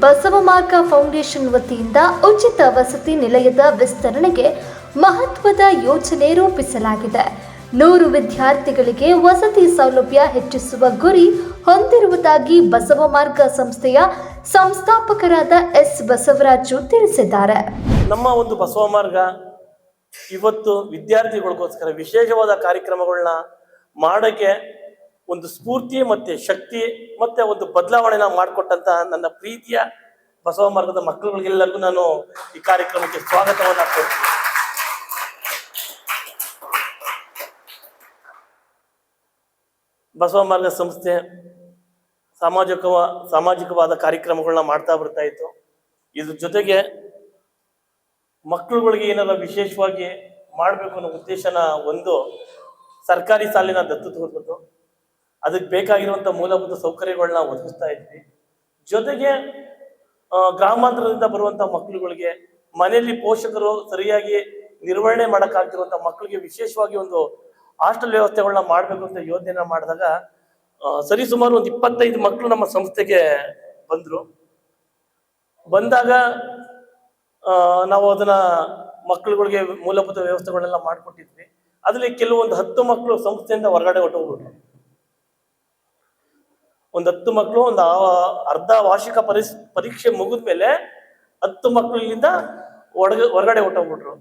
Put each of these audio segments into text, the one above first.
ಬಸವಮಾರ್ಗ foundation ವತಿಯಿಂದ ಉಚಿತ ವಸತಿ ನಿಲಯದ ವಿಸ್ತರಣೆಗೆ ಮಹತ್ವದ ಯೋಜನೆ ರೂಪಿಸಲಾಗಿದೆ. 100 ವಿದ್ಯಾರ್ಥಿಗಳಿಗೆ ವಸತಿ ಸೌಲಭ್ಯ ಹೆಚ್ಚಿಸುವ ಗುರಿ ಹೊಂದಿರುವುದಾಗಿ ಬಸವಮಾರ್ಗ ಸಂಸ್ಥೆಯ ಸಂಸ್ಥಾಪಕರಾದ ಎಸ್ ಬಸವರಾಜು ತಿಳಿಸಿದ್ದಾರೆ. ನಮ್ಮ ಒಂದು ಬಸವಮಾರ್ಗ ಇವತ್ತು ವಿದ್ಯಾರ್ಥಿಗಳಿಗೋಸ್ಕರ ವಿಶೇಷವಾದ ಕಾರ್ಯಕ್ರಮಗಳನ್ನ ಮಾಡೋಕ್ಕೆ ಒಂದು ಸ್ಫೂರ್ತಿ ಮತ್ತೆ ಶಕ್ತಿ ಮತ್ತೆ ಒಂದು ಬದಲಾವಣೆನ ಮಾಡಿಕೊಟ್ಟಂತ ನನ್ನ ಪ್ರೀತಿಯ ಬಸವ ಮಾರ್ಗದ ಮಕ್ಕಳುಗಳಿಗೆಲ್ಲರಿಗೂ ನಾನು ಈ ಕಾರ್ಯಕ್ರಮಕ್ಕೆ ಸ್ವಾಗತವನ್ನು ಕೊಡ್ತೀನಿ. ಬಸವ ಮಾರ್ಗ ಸಂಸ್ಥೆ ಸಾಮಾಜಿಕವಾದ ಕಾರ್ಯಕ್ರಮಗಳನ್ನ ಮಾಡ್ತಾ ಬರ್ತಾ ಇತ್ತು. ಇದ್ರ ಜೊತೆಗೆ ಮಕ್ಕಳುಗಳಿಗೆ ಏನಾರ ವಿಶೇಷವಾಗಿ ಮಾಡಬೇಕು ಅನ್ನೋ ಉದ್ದೇಶನ ಒಂದು ಸರ್ಕಾರಿ ಶಾಲೆನ ದತ್ತು ತಗೊಂಡ್ಬಿಟ್ಟು ಅದಕ್ಕೆ ಬೇಕಾಗಿರುವಂಥ ಮೂಲಭೂತ ಸೌಕರ್ಯಗಳನ್ನ ಒದಗಿಸ್ತಾ ಇದ್ವಿ. ಜೊತೆಗೆ ಗ್ರಾಮಾಂತರದಿಂದ ಬರುವಂಥ ಮಕ್ಕಳುಗಳಿಗೆ ಮನೆಯಲ್ಲಿ ಪೋಷಕರು ಸರಿಯಾಗಿ ನಿರ್ವಹಣೆ ಮಾಡೋಕ್ಕಾಗ್ತಿರುವಂಥ ಮಕ್ಕಳಿಗೆ ವಿಶೇಷವಾಗಿ ಒಂದು ಹಾಸ್ಟೆಲ್ ವ್ಯವಸ್ಥೆಗಳನ್ನ ಮಾಡಬೇಕು ಅಂತ ಯೋಜನೆ ಮಾಡಿದಾಗ ಸರಿಸುಮಾರು ಒಂದು 25 ಮಕ್ಕಳು ನಮ್ಮ ಸಂಸ್ಥೆಗೆ ಬಂದಾಗ ನಾವು ಅದನ್ನ ಮಕ್ಕಳುಗಳಿಗೆ ಮೂಲಭೂತ ವ್ಯವಸ್ಥೆಗಳೆಲ್ಲ ಮಾಡಿಕೊಟ್ಟಿದ್ವಿ. ಅದರಲ್ಲಿ ಕೆಲವೊಂದು 10 ಮಕ್ಕಳು ಸಂಸ್ಥೆಯಿಂದ ಹೊರಗಡೆ ಹೊಟ್ಟೋಗ್ಬಿಟ್ರು. ಒಂದು 10 ಮಕ್ಕಳು ಒಂದು ಅರ್ಧ ವಾರ್ಷಿಕ ಪರೀಕ್ಷೆ ಮುಗಿದ ಮೇಲೆ 10 ಮಕ್ಕಳು ಇಲ್ಲಿಂದ ಹೊರಗಡೆ ಹೊಟ್ಟೋಗ್ಬಿಟ್ರು.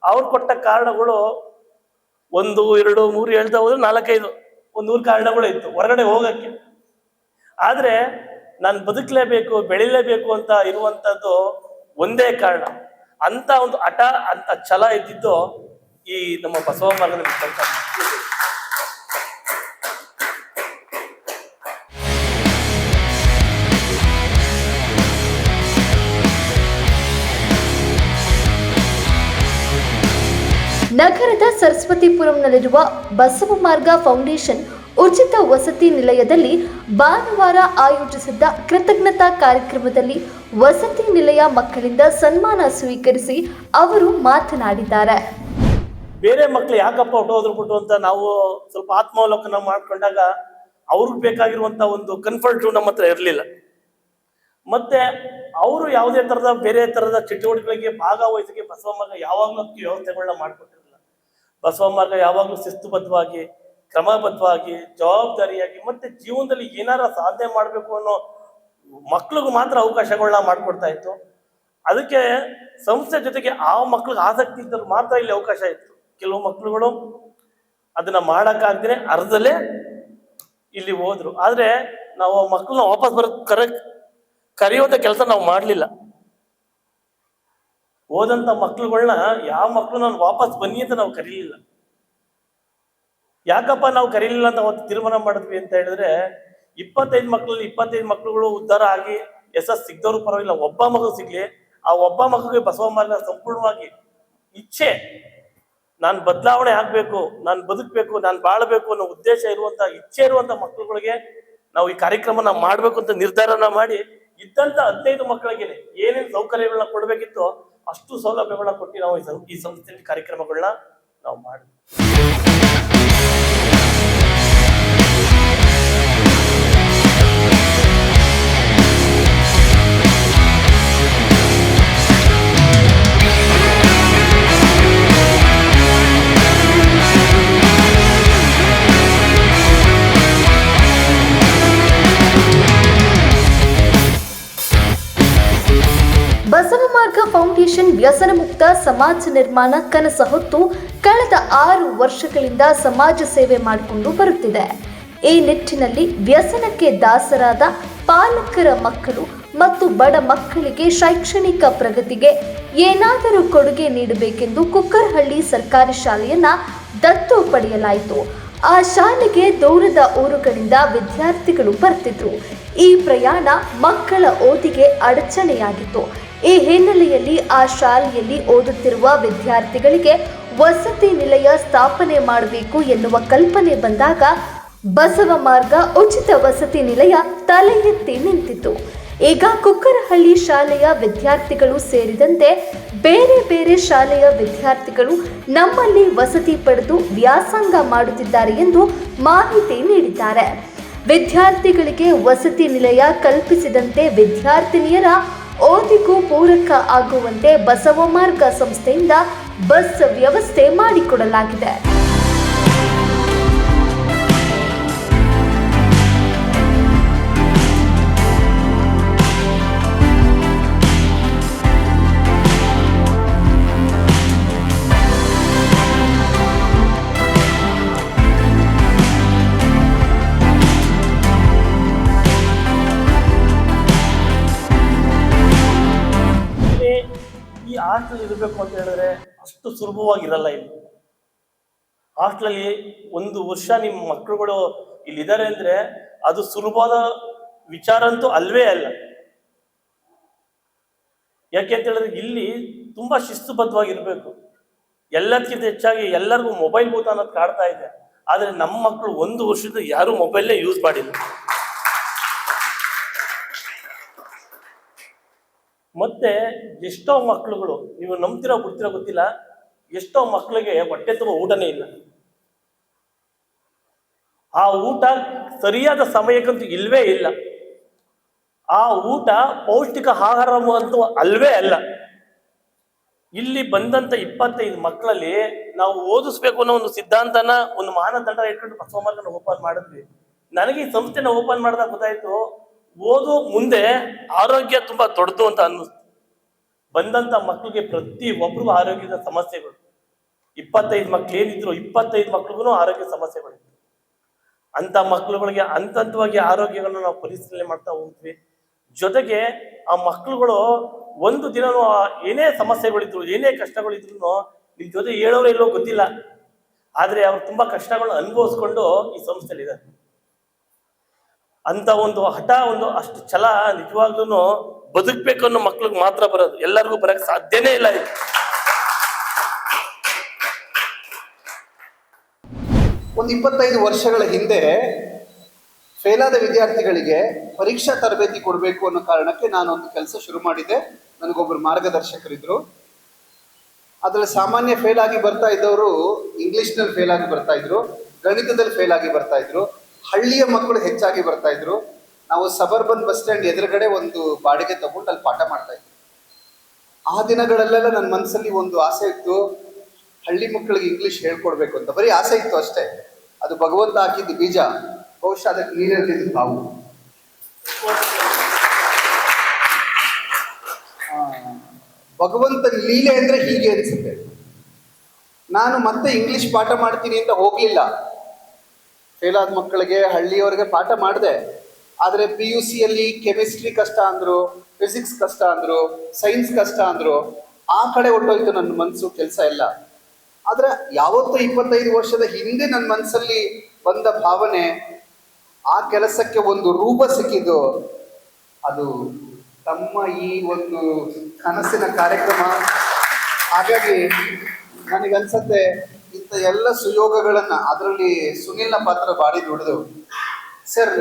ಅವ್ರು ಕೊಟ್ಟ ಕಾರಣಗಳು 1, 2, 3 ಹೇಳ್ತಾ ಹೋದ್ರೆ 4-5 ಒಂದು 100 ಕಾರಣಗಳು ಇತ್ತು ಹೊರಗಡೆ ಹೋಗಕ್ಕೆ. ಆದ್ರೆ ನಾನು ಬದುಕಲೇಬೇಕು, ಬೆಳಿಲೇಬೇಕು ಅಂತ ಇರುವಂತದ್ದು ಒಂದೇ ಕಾರಣ. ಅಂತ ಒಂದು ಹಠ, ಅಂತ ಛಲ ಇದ್ದಿದ್ದು ಈ ನಮ್ಮ ಬಸವ ಮಾರ್ಗದಲ್ಲಿ. ನಗರದ ಸರಸ್ವತಿಪುರಂನಲ್ಲಿರುವ ಬಸವಮಾರ್ಗ ಫೌಂಡೇಶನ್ ಉಚಿತ ವಸತಿ ನಿಲಯದಲ್ಲಿ ಭಾನುವಾರ ಆಯೋಜಿಸಿದ್ದ ಕೃತಜ್ಞತಾ ಕಾರ್ಯಕ್ರಮದಲ್ಲಿ ವಸತಿ ನಿಲಯ ಮಕ್ಕಳಿಂದ ಸನ್ಮಾನ ಸ್ವೀಕರಿಸಿ ಅವರು ಮಾತನಾಡಿದ್ದಾರೆ. ಬೇರೆ ಮಕ್ಕಳು ಯಾಕಪ್ಪ ಹೊಟ್ಟೋದ್ರು ಅಂತ ನಾವು ಸ್ವಲ್ಪ ಆತ್ಮಾವಲೋಕನ ಮಾಡ್ಕೊಂಡಾಗ ಅವ್ರಿಗೆ ಬೇಕಾಗಿರುವಂತ ಒಂದು ಕಂಫರ್ಟ್ ನಮ್ಮ ಹತ್ರ ಇರಲಿಲ್ಲ. ಮತ್ತೆ ಅವರು ಯಾವುದೇ ತರದ ಬೇರೆ ತರದ ಚಟುವಟಿಕೆಗಳಿಗೆ ಭಾಗವಹಿಸಿಗೆ ಬಸವ ಮಾರ್ಗ ಯಾವಾಗ್ಲೂ ವ್ಯವಸ್ಥೆಗಳನ್ನ ಮಾಡ್ಕೊಟ್ಟಿರಲಿಲ್ಲ. ಬಸವ ಮಾರ್ಗ ಯಾವಾಗ್ಲೂ ಶಿಸ್ತುಬದ್ಧವಾಗಿ, ಕ್ರಮಬದ್ಧವಾಗಿ, ಜವಾಬ್ದಾರಿಯಾಗಿ ಮತ್ತೆ ಜೀವನದಲ್ಲಿ ಏನಾರ ಸಾಧನೆ ಮಾಡ್ಬೇಕು ಅನ್ನೋ ಮಕ್ಳಿಗೂ ಮಾತ್ರ ಅವಕಾಶಗಳನ್ನ ಮಾಡ್ಕೊಡ್ತಾ ಇತ್ತು. ಅದಕ್ಕೆ ಸಂಸ್ಥೆ ಜೊತೆಗೆ ಆ ಮಕ್ಳಿಗೆ ಆಸಕ್ತಿ ಇದ್ದರು ಮಾತ್ರ ಇಲ್ಲಿ ಅವಕಾಶ ಇತ್ತು. ಕೆಲವು ಮಕ್ಳುಗಳು ಅದನ್ನ ಮಾಡಕ್ಕಾಗ್ದೇನೆ ಅರ್ಧದಲ್ಲೇ ಇಲ್ಲಿ ಹೋದ್ರು. ಆದ್ರೆ ನಾವು ಮಕ್ಕಳನ್ನ ವಾಪಸ್ ಕರೆಯುವಂತ ಕೆಲಸ ನಾವು ಮಾಡ್ಲಿಲ್ಲ. ಹೋದಂತ ಮಕ್ಳುಗಳನ್ನ ಯಾವ ಮಕ್ಳು ನಾನು ವಾಪಸ್ ಬನ್ನಿ ಅಂತ ನಾವು ಕರೀಲಿಲ್ಲ. ಯಾಕಪ್ಪ ನಾವು ಕರೀಲಿಲ್ಲ ಅಂತ ಅವತ್ತು ತೀರ್ಮಾನ ಮಾಡಿದ್ವಿ ಅಂತ ಹೇಳಿದ್ರೆ 25 ಮಕ್ಕಳಲ್ಲಿ 25 ಮಕ್ಕಳುಗಳು ಉದ್ಧಾರ ಆಗಿ ಸಿಗ್ದವ್ರು ಪರವಾಗಿಲ್ಲ, ಒಬ್ಬ ಮಗು ಸಿಗ್ಲಿ. ಆ ಒಬ್ಬ ಮಗುಗೆ ಬಸವ ಮಾರ್ಗ ಸಂಪೂರ್ಣವಾಗಿ ಇಚ್ಛೆ, ನಾನು ಬದಲಾವಣೆ ಆಗ್ಬೇಕು, ನಾನು ಬದುಕಬೇಕು, ನಾನು ಬಾಳ್ಬೇಕು ಅನ್ನೋ ಉದ್ದೇಶ ಇರುವಂತ ಇಚ್ಛೆ ಇರುವಂತ ಮಕ್ಕಳುಗಳಿಗೆ ನಾವು ಈ ಕಾರ್ಯಕ್ರಮನ ಮಾಡ್ಬೇಕು ಅಂತ ನಿರ್ಧಾರನ ಮಾಡಿ ಇದ್ದಂತ 15 ಮಕ್ಕಳಿಗೆ ಏನೇನು ಸೌಕರ್ಯಗಳನ್ನ ಕೊಡ್ಬೇಕಿತ್ತು ಅಷ್ಟು ಸೌಲಭ್ಯಗಳನ್ನ ಕೊಟ್ಟು ನಾವು ಈ ಸಂಸ್ಥೆಯಲ್ಲಿ ಕಾರ್ಯಕ್ರಮಗಳನ್ನ ನಾವು ಮಾಡಿದ್ವಿ. ಬಸವಮಾರ್ಗ ಫೌಂಡೇಶನ್ ವ್ಯಸನ ಮುಕ್ತ ಸಮಾಜ ನಿರ್ಮಾಣ ಕನಸು ಹೊತ್ತು ಕಳೆದ 6 ವರ್ಷಗಳಿಂದ ಸಮಾಜ ಸೇವೆ ಮಾಡಿಕೊಂಡು ಬರುತ್ತಿದೆ. ಈ ನಿಟ್ಟಿನಲ್ಲಿ ವ್ಯಸನಕ್ಕೆ ದಾಸರಾದ ಪಾಲಕರ ಮಕ್ಕಳು ಮತ್ತು ಬಡ ಮಕ್ಕಳಿಗೆ ಶೈಕ್ಷಣಿಕ ಪ್ರಗತಿಗೆ ಏನಾದರೂ ಕೊಡುಗೆ ನೀಡಬೇಕೆಂದು ಕುಕ್ಕರಹಳ್ಳಿ ಸರ್ಕಾರಿ ಶಾಲೆಯನ್ನ ದತ್ತು ಪಡೆಯಲಾಯಿತು. ಆ ಶಾಲೆಗೆ ದೂರದ ಊರುಗಳಿಂದ ವಿದ್ಯಾರ್ಥಿಗಳು ಬರ್ತಿದ್ರು. ಈ ಪ್ರಯಾಣ ಮಕ್ಕಳ ಓದಿಗೆ ಅಡಚಣೆಯಾಗಿತ್ತು. ಈ ಹಿನ್ನೆಲೆಯಲ್ಲಿ ಆ ಶಾಲೆಯಲ್ಲಿ ಓದುತ್ತಿರುವ ವಿದ್ಯಾರ್ಥಿಗಳಿಗೆ ವಸತಿ ನಿಲಯ ಸ್ಥಾಪನೆ ಮಾಡಬೇಕು ಎನ್ನುವ ಕಲ್ಪನೆ ಬಂದಾಗ ಬಸವ ಮಾರ್ಗ ಉಚಿತ ವಸತಿ ನಿಲಯ ತಲೆ ಎತ್ತಿ ನಿಂತಿತು. ಈಗ ಕುಕ್ಕರಹಳ್ಳಿ ಶಾಲೆಯ ವಿದ್ಯಾರ್ಥಿಗಳು ಸೇರಿದಂತೆ ಬೇರೆ ಬೇರೆ ಶಾಲೆಯ ವಿದ್ಯಾರ್ಥಿಗಳು ನಮ್ಮಲ್ಲಿ ವಸತಿ ಪಡೆದು ವ್ಯಾಸಂಗ ಮಾಡುತ್ತಿದ್ದಾರೆ ಎಂದು ಮಾಹಿತಿ ನೀಡಿದ್ದಾರೆ. ವಿದ್ಯಾರ್ಥಿಗಳಿಗೆ ವಸತಿ ನಿಲಯ ಕಲ್ಪಿಸಿದಂತೆ ವಿದ್ಯಾರ್ಥಿನಿಯರ ಓದಿಗೂ ಪೂರಕ ಆಗುವಂತೆ ಬಸವ ಮಾರ್ಗ ಸಂಸ್ಥೆಯಿಂದ ಬಸ್ ವ್ಯವಸ್ಥೆ ಮಾಡಿಕೊಡಲಾಗಿದೆ. ಈ ಹಾಸ್ಟೆಲ್ ಇರಬೇಕು ಅಂತ ಹೇಳಿದ್ರೆ ಅಷ್ಟು ಸುಲಭವಾಗಿರಲ್ಲ. ಇಲ್ಲಿ ಹಾಸ್ಟೆಲಲ್ಲಿ ಒಂದು ವರ್ಷ ನಿಮ್ಮ ಮಕ್ಕಳುಗಳು ಇಲ್ಲಿದ್ದಾರೆ ಅಂದ್ರೆ ಅದು ಸುಲಭವಾದ ವಿಚಾರ ಅಂತೂ ಅಲ್ವೇ ಅಲ್ಲ. ಯಾಕೆ ಅಂತ ಹೇಳಿದ್ರೆ ಇಲ್ಲಿ ತುಂಬಾ ಶಿಸ್ತುಬದ್ಧವಾಗಿರ್ಬೇಕು. ಎಲ್ಲದಕ್ಕಿಂತ ಹೆಚ್ಚಾಗಿ ಎಲ್ಲರಿಗೂ ಮೊಬೈಲ್ ಭೂತ ಅನ್ನೋದು ಕಾಡ್ತಾ ಇದೆ. ಆದ್ರೆ ನಮ್ಮ ಮಕ್ಕಳು ಒಂದು ವರ್ಷದ ಯಾರು ಮೊಬೈಲ್ನೇ ಯೂಸ್ ಮಾಡಿಲ್ಲ. ಮತ್ತೆ ಎಷ್ಟೋ ಮಕ್ಕಳುಗಳು, ನೀವು ನಂಬ್ತಿರೋ ಬಿಡ್ತಿರೋ ಗೊತ್ತಿಲ್ಲ, ಎಷ್ಟೋ ಮಕ್ಕಳಿಗೆ ಹೊಟ್ಟೆ ತುಂಬ ಊಟನೇ ಇಲ್ಲ. ಆ ಊಟ ಸರಿಯಾದ ಸಮಯಕ್ಕಂತೂ ಇಲ್ವೇ ಇಲ್ಲ. ಆ ಊಟ ಪೌಷ್ಟಿಕ ಆಹಾರ ಅಂತೂ ಅಲ್ವೇ ಅಲ್ಲ. ಇಲ್ಲಿ ಬಂದಂತ 25 ಮಕ್ಕಳಲ್ಲಿ ನಾವು ಓದಿಸ್ಬೇಕು ಅನ್ನೋ ಒಂದು ಸಿದ್ಧಾಂತನ, ಒಂದು ಮಾನದಂಡ ಇಟ್ಕೊಂಡು ಬಸವ ಮಾರ್ಗನ ಓಪನ್ ಮಾಡಿದ್ವಿ. ನನಗೆ ಈ ಸಂಸ್ಥೆನ ಓಪನ್ ಮಾಡಿದಾಗ ಗೊತ್ತಾಯ್ತು, ಓದು ಮುಂದೆ ಆರೋಗ್ಯ ತುಂಬಾ ದೊಡ್ಡದು ಅಂತ ಅನ್ನಿಸ್ತು. ಬಂದಂತ ಮಕ್ಕಳಿಗೆ ಪ್ರತಿ ಒಬ್ರಿಗೂ ಆರೋಗ್ಯದ ಸಮಸ್ಯೆಗಳು. 25 ಮಕ್ಳು ಏನಿದ್ರು 25 ಮಕ್ಳಿಗೂ ಆರೋಗ್ಯ ಸಮಸ್ಯೆಗಳಿತ್ತು. ಅಂತ ಮಕ್ಕಳುಗಳಿಗೆ ಹಂತವಾಗಿ ಆರೋಗ್ಯಗಳನ್ನ ನಾವು ಪರಿಶೀಲನೆ ಮಾಡ್ತಾ ಹೋಗ್ತೀವಿ. ಜೊತೆಗೆ ಆ ಮಕ್ಕಳುಗಳು ಒಂದು ದಿನನೂ ಏನೇ ಸಮಸ್ಯೆಗಳಿದ್ರು, ಏನೇ ಕಷ್ಟಗಳಿದ್ರು ನಿಮ್ ಜೊತೆ ಹೇಳೋರು ಇಲ್ಲೋ ಗೊತ್ತಿಲ್ಲ, ಆದ್ರೆ ಅವ್ರು ತುಂಬಾ ಕಷ್ಟಗಳನ್ನ ಅನುಭವಿಸ್ಕೊಂಡು ಈ ಸಂಸ್ಥೆಯಲ್ಲಿ ಇದ್ದಾರೆ. ಅಂತ ಒಂದು ಹಠ, ಒಂದು ಅಷ್ಟು ಛಲ ನಿಜವಾಗ್ಲೂ ಬದುಕ್ಬೇಕು ಅನ್ನೋ ಮಕ್ಳಿಗೆ ಮಾತ್ರ ಬರೋದು, ಎಲ್ಲರಿಗೂ ಬರಕ್ ಸಾಧ್ಯನೇ ಇಲ್ಲ. ಒಂದು 25 ವರ್ಷಗಳ ಹಿಂದೆ ಫೇಲಾದ ವಿದ್ಯಾರ್ಥಿಗಳಿಗೆ ಪರೀಕ್ಷಾ ತರಬೇತಿ ಕೊಡಬೇಕು ಅನ್ನೋ ಕಾರಣಕ್ಕೆ ನಾನೊಂದು ಕೆಲಸ ಶುರು ಮಾಡಿದ್ದೆ. ನನಗೊಬ್ಬರು ಮಾರ್ಗದರ್ಶಕರಿದ್ರು. ಅದರಲ್ಲಿ ಸಾಮಾನ್ಯ ಫೇಲ್ ಆಗಿ ಬರ್ತಾ ಇದ್ದವರು ಇಂಗ್ಲಿಷ್ನಲ್ಲಿ ಫೇಲ್ ಆಗಿ ಬರ್ತಾ ಇದ್ರು, ಗಣಿತದಲ್ಲಿ ಫೇಲ್ ಆಗಿ ಬರ್ತಾ ಇದ್ರು, ಹಳ್ಳಿಯ ಮಕ್ಕಳು ಹೆಚ್ಚಾಗಿ ಬರ್ತಾ ಇದ್ರು. ನಾವು ಸಬರ್ಬನ್ ಬಸ್ ಸ್ಟ್ಯಾಂಡ್ ಎದುರುಗಡೆ ಒಂದು ಬಾಡಿಗೆ ತಗೊಂಡು ಅಲ್ಲಿ ಪಾಠ ಮಾಡ್ತಾ ಇದ್ವಿ. ಆ ದಿನಗಳಲ್ಲೆಲ್ಲ ನನ್ನ ಮನಸ್ಸಲ್ಲಿ ಒಂದು ಆಸೆ ಇತ್ತು, ಹಳ್ಳಿ ಮಕ್ಕಳಿಗೆ ಇಂಗ್ಲಿಷ್ ಹೇಳ್ಕೊಡ್ಬೇಕು ಅಂತ. ಬರೀ ಆಸೆ ಇತ್ತು ಅಷ್ಟೇ. ಅದು ಭಗವಂತ ಹಾಕಿದ್ದು ಬೀಜ, ಬಹುಶಃ ಅದಕ್ಕೆ ನೀರಿರ್ತಿದ್ದು ತಾವು. ಭಗವಂತನ ಲೀಲೆ ಅಂದ್ರೆ ಹೀಗೆ ಅನ್ಸುತ್ತೆ. ನಾನು ಮತ್ತೆ ಇಂಗ್ಲಿಷ್ ಪಾಠ ಮಾಡ್ತೀನಿ ಅಂತ ಹೋಗ್ಲಿಲ್ಲ. ಫೇಲ್ ಆದ ಮಕ್ಕಳಿಗೆ, ಹಳ್ಳಿಯವರಿಗೆ ಪಾಠ ಮಾಡಿದೆ. ಆದರೆ PUCಯಲ್ಲಿ ಕೆಮಿಸ್ಟ್ರಿ ಕಷ್ಟ ಅಂದ್ರು, ಫಿಸಿಕ್ಸ್ ಕಷ್ಟ ಅಂದ್ರು, ಸೈನ್ಸ್ ಕಷ್ಟ ಅಂದ್ರು. ಆ ಕಡೆ ಹೊಟ್ಟೋಯ್ತು ನನ್ನ ಮನಸ್ಸು, ಕೆಲಸ ಎಲ್ಲ. ಆದ್ರೆ ಯಾವತ್ತೂ 25 ವರ್ಷದ ಹಿಂದೆ ನನ್ನ ಮನಸ್ಸಲ್ಲಿ ಬಂದ ಭಾವನೆ, ಆ ಕೆಲಸಕ್ಕೆ ಒಂದು ರೂಪ ಸಿಕ್ಕಿದ್ದು, ಅದು ತಮ್ಮ ಈ ಒಂದು ಕನಸಿನ ಕಾರ್ಯಕ್ರಮ. ಹಾಗಾಗಿ ನನಗನ್ಸತ್ತೆ ಇಂಥ ಎಲ್ಲ ಸುಯೋಗಗಳನ್ನ, ಅದರಲ್ಲಿ ಸುನಿಲ್ನ ಪಾತ್ರ ಬಾಡಿ ದುಡಿದು, ಸರ್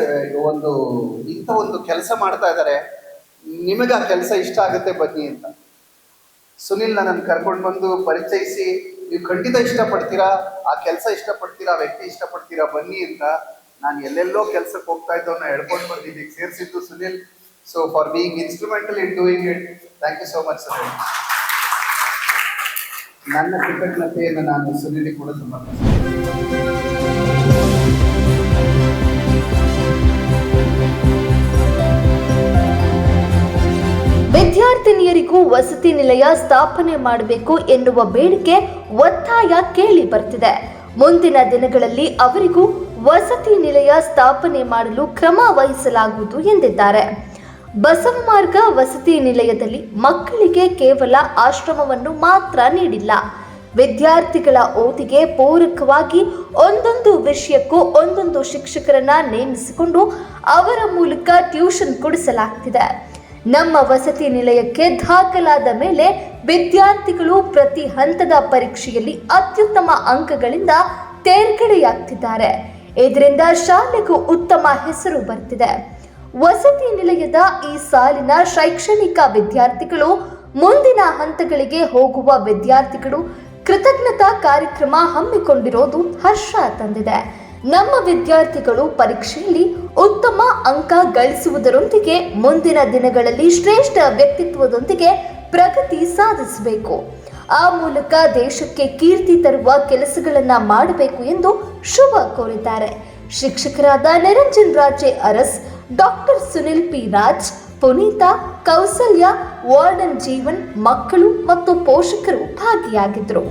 ಇಂಥ ಒಂದು ಕೆಲಸ ಮಾಡ್ತಾ ಇದ್ದಾರೆ, ನಿಮಗೆ ಆ ಕೆಲಸ ಇಷ್ಟ ಆಗುತ್ತೆ ಬನ್ನಿ ಅಂತ. ಸುನಿಲ್ ನನ್ನ ಕರ್ಕೊಂಡು ಬಂದು ಪರಿಚಯಿಸಿ, ನೀವು ಖಂಡಿತ ಇಷ್ಟಪಡ್ತೀರಾ, ಆ ಕೆಲಸ ಇಷ್ಟಪಡ್ತೀರಾ, ಆ ವ್ಯಕ್ತಿ ಇಷ್ಟಪಡ್ತೀರಾ, ಬನ್ನಿ ಅಂತ. ನಾನು ಎಲ್ಲೆಲ್ಲೋ ಕೆಲಸಕ್ಕೆ ಹೋಗ್ತಾ ಇದ್ದವನ್ನ ಹೇಳ್ಕೊಂಡು ಬಂದಿದ್ದೀವಿ, ಸೇರಿಸಿದ್ದು Sunil. So for being instrumental in doing it, thank you so much sir. ನನ್ನ ಕೃತಜ್ಞತೆಯನ್ನು ನಾನು ಸುನಿಲಿಗೆ ಕೂಡ ಸಮರ್ಪಿಸ್ತೀನಿ. ವಿದ್ಯಾರ್ಥಿನಿಯರಿಗೂ ವಸತಿ ನಿಲಯ ಸ್ಥಾಪನೆ ಮಾಡಬೇಕು ಎನ್ನುವ ಬೇಡಿಕೆ, ಒತ್ತಾಯ ಕೇಳಿ ಬರ್ತಿದೆ. ಮುಂದಿನ ದಿನಗಳಲ್ಲಿ ಅವರಿಗೂ ವಸತಿ ನಿಲಯ ಸ್ಥಾಪನೆ ಮಾಡಲು ಕ್ರಮ ವಹಿಸಲಾಗುವುದು ಎಂದಿದ್ದಾರೆ. ಬಸವ ಮಾರ್ಗ ವಸತಿ ನಿಲಯದಲ್ಲಿ ಮಕ್ಕಳಿಗೆ ಕೇವಲ ಆಶ್ರಮವನ್ನು ಮಾತ್ರ ನೀಡಿಲ್ಲ, ವಿದ್ಯಾರ್ಥಿಗಳ ಓದಿಗೆ ಪೂರಕವಾಗಿ ಒಂದೊಂದು ವಿಷಯಕ್ಕೂ ಒಂದೊಂದು ಶಿಕ್ಷಕರನ್ನ ನೇಮಿಸಿಕೊಂಡು ಅವರ ಮೂಲಕ ಟ್ಯೂಷನ್ ಕೊಡಿಸಲಾಗ್ತಿದೆ. ನಮ್ಮ ವಸತಿ ನಿಲಯಕ್ಕೆ ದಾಖಲಾದ ಮೇಲೆ ವಿದ್ಯಾರ್ಥಿಗಳು ಪ್ರತಿ ಹಂತದ ಪರೀಕ್ಷೆಯಲ್ಲಿ ಅತ್ಯುತ್ತಮ ಅಂಕಗಳಿಂದ ತೇರ್ಗಡೆಯಾಗ್ತಿದ್ದಾರೆ. ಇದರಿಂದ ಶಾಲೆಗೂ ಉತ್ತಮ ಹೆಸರು ಬರ್ತಿದೆ. ವಸತಿ ನಿಲಯದ ಈ ಸಾಲಿನ ಶೈಕ್ಷಣಿಕ ವಿದ್ಯಾರ್ಥಿಗಳು ಮುಂದಿನ ಹಂತಗಳಿಗೆ ಹೋಗುವ ವಿದ್ಯಾರ್ಥಿಗಳು ಕೃತಜ್ಞತಾ ಕಾರ್ಯಕ್ರಮ ಹಮ್ಮಿಕೊಂಡಿರೋದು ಹರ್ಷ ತಂದಿದೆ. ನಮ್ಮ ವಿದ್ಯಾರ್ಥಿಗಳು ಪರೀಕ್ಷೆಯಲ್ಲಿ ಉತ್ತಮ ಅಂಕ ಗಳಿಸುವುದರೊಂದಿಗೆ ಮುಂದಿನ ದಿನಗಳಲ್ಲಿ ಶ್ರೇಷ್ಠ ವ್ಯಕ್ತಿತ್ವದೊಂದಿಗೆ ಪ್ರಗತಿ ಸಾಧಿಸಬೇಕು. ಆ ಮೂಲಕ ದೇಶಕ್ಕೆ ಕೀರ್ತಿ ತರುವ ಕೆಲಸಗಳನ್ನ ಮಾಡಬೇಕು ಎಂದು ಶುಭ ಕೋರಿದ್ದಾರೆ. ಶಿಕ್ಷಕರಾದ Niranjan Raje Aras, doctor Sunil P Raj, Puneetha, Kausalya, warden Jeevan, ಮಕ್ಕಳು ಮತ್ತು ಪೋಷಕರು ಭಾಗಿಯಾಗಿದ್ದರು.